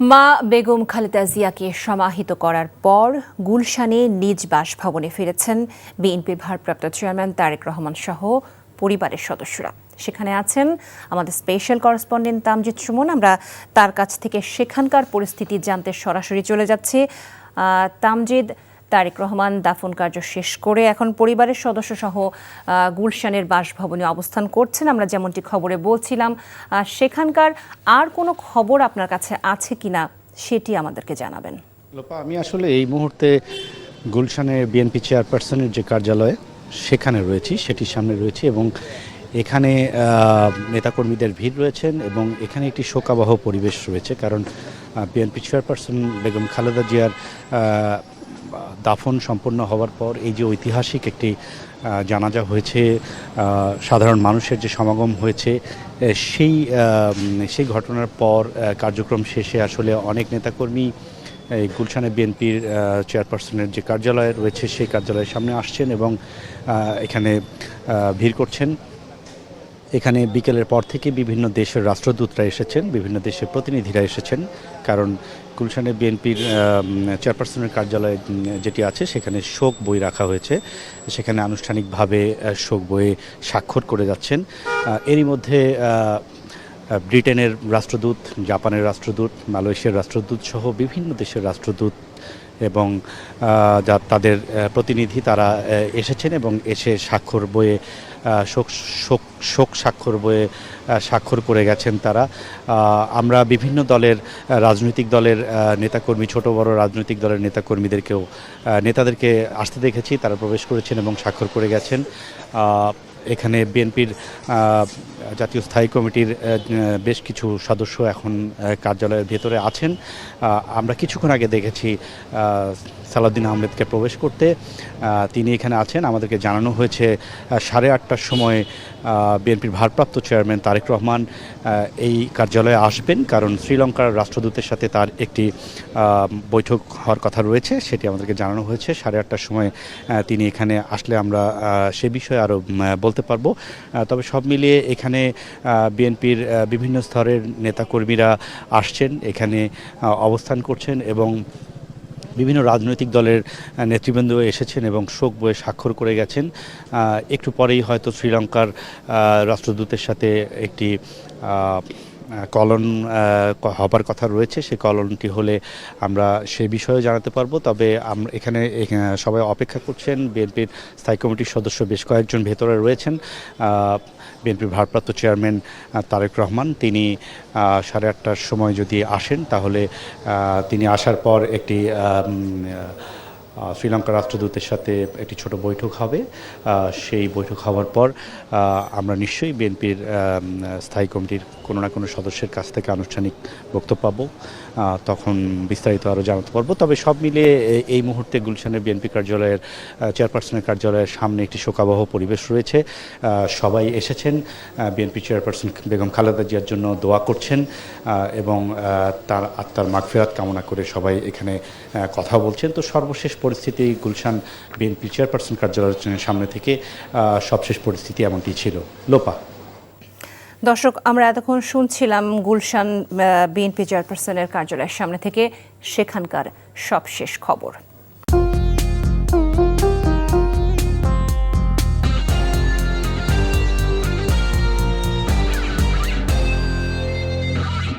মা বেগম খালেদা জিয়াকে সমাহিত করার পর গুলশানে নিজ বাসভবনে ফিরেছেন বিএনপির ভারপ্রাপ্ত চেয়ারম্যান তারেক রহমান সহ পরিবারের সদস্যরা। সেখানে আছেন আমাদের স্পেশাল করেসপন্ডেন্ট তামজিদ সুমন। আমরা তার কাছ থেকে সেখানকার পরিস্থিতি জানতে সরাসরি চলে যাচ্ছি। তামজিদ, তারেক রহমান দাফন কার্য শেষ করে এখন পরিবারের সদস্য সহ গুলশানের বাসভবনে অবস্থান করছেন। আমরা যেমনটি খবরে বলছিলাম, সেখানকার আর কোনো খবর আপনার কাছে আছে কিনা সেটি আমাদেরকে জানাবেন। লোপা, আমি আসলে এই মুহূর্তে গুলশানে বিএনপি চেয়ারপারসনের যে কার্যালয় সেখানে রয়েছি, সেটির সামনে রয়েছি এবং এখানে নেতাকর্মীদের ভিড় রয়েছেন এবং এখানে একটি শোকাবহ পরিবেশ রয়েছে। কারণ বিএনপি চেয়ারপারসন বেগম খালেদা জিয়ার দাফন সম্পন্ন হওয়ার পর এই যে ঐতিহাসিক একটি জানাজা হয়েছে, সাধারণ মানুষের যে সমাগম হয়েছে, সেই ঘটনার পর কার্যক্রম শেষে আসলে অনেক নেতাকর্মী এই গুলশানে বিএনপির চেয়ারপারসনের যে কার্যালয় রয়েছে সেই কার্যালয়ের সামনে আসছেন এবং এখানে ভিড় করছেন। এখানে বিকেলের পর থেকে বিভিন্ন দেশের রাষ্ট্রদূতরা এসেছেন, বিভিন্ন দেশের প্রতিনিধিরা এসেছেন। কারণ গুলশানে বিএনপির চেয়ারপারসনের কার্যালয় যেটি আছে সেখানে শোক বই রাখা হয়েছে, সেখানে আনুষ্ঠানিকভাবে শোক বইয়ে স্বাক্ষর করে যাচ্ছেন। এরই মধ্যে ব্রিটেনের রাষ্ট্রদূত, জাপানের রাষ্ট্রদূত, মালয়েশিয়ার রাষ্ট্রদূত সহ বিভিন্ন দেশের রাষ্ট্রদূত এবং তাদের প্রতিনিধি তারা এসেছেন এবং এসে স্বাক্ষর বইয়ে শোক স্বাক্ষর বইয়ে স্বাক্ষর করে গেছেন তারা। আমরা বিভিন্ন দলের রাজনৈতিক দলের নেতাকর্মী, ছোট বড় রাজনৈতিক দলের নেতাদেরকে আসতে দেখেছি, তারা প্রবেশ করেছেন এবং স্বাক্ষর করে গেছেন। এখানে বিএনপির জাতীয় স্থায়ী কমিটির বেশ কিছু সদস্য এখন কার্যালয়ের ভেতরে আছেন। আমরা কিছুক্ষণ আগে দেখেছি সালাউদ্দিন আহমেদকে প্রবেশ করতে, তিনি এখানে আছেন। আমাদেরকে জানানো হয়েছে 8:30টার সময় বিএনপির ভারপ্রাপ্ত চেয়ারম্যান তারেক রহমান এই কার্যালয়ে আসবেন, কারণ শ্রীলঙ্কার রাষ্ট্রদূতের সাথে তার একটি বৈঠক হওয়ার কথা রয়েছে, সেটি আমাদেরকে জানানো হয়েছে। 8:30টার সময় তিনি এখানে আসলে আমরা সে বিষয়ে আরও বলতে পারবো। তবে সব মিলিয়ে এখানে বিএনপির বিভিন্ন স্তরের নেতাকর্মীরা আসছেন, এখানে অবস্থান করছেন এবং বিভিন্ন রাজনৈতিক দলের নেতৃবৃন্দ এসেছেন এবং শোক বইয়ে স্বাক্ষর করে গেছেন। একটু পরেই হয়তো শ্রীলঙ্কার রাষ্ট্রদূতের সাথে একটি কলন হবার কথা রয়েছে, সেই কলনটি হলে আমরা সে বিষয়েও জানাতে পারবো। তবে আমরা এখানে সবাই অপেক্ষা করছেন। বিএনপির স্থায়ী কমিটির সদস্য বেশ কয়েকজন ভেতরে রয়েছেন। বিএনপির ভারপ্রাপ্ত চেয়ারম্যান তারেক রহমান তিনি 8:30টার সময় যদি আসেন তাহলে তিনি আসার পর একটি শ্রীলঙ্কার রাষ্ট্রদূতের সাথে একটি ছোট বৈঠক হবে। সেই বৈঠক হওয়ার পর আমরা নিশ্চয়ই বিএনপির স্থায়ী কমিটির কোনো না কোনো সদস্যের কাছ থেকে আনুষ্ঠানিক বক্তব্য পাবো, তখন বিস্তারিত আরও জানাতে পারবো। তবে সব মিলিয়ে এই মুহূর্তে গুলশানের বিএনপি কার্যালয়ের চেয়ারপারসনের কার্যালয়ের সামনে একটি শোকাবহ পরিবেশ রয়েছে। সবাই এসেছেন, বিএনপি চেয়ারপারসন বেগম খালেদা জিয়ার জন্য দোয়া করছেন এবং তার আত্মার মাগফিরাত কামনা করে সবাই এখানে কথা বলছেন। তো সর্বশেষ পরিস্থিতি গুলশান বিএনপি চেয়ারপারসন কার্যালয়ের সামনে থেকে সবশেষ পরিস্থিতি এমনটি ছিল। লোপা। দর্শক, আমরা এতক্ষণ শুনছিলাম গুলশান বিএনপি চেয়ারপারসনের কার্যালয়ের সামনে থেকে সেখানকার সবশেষ খবর।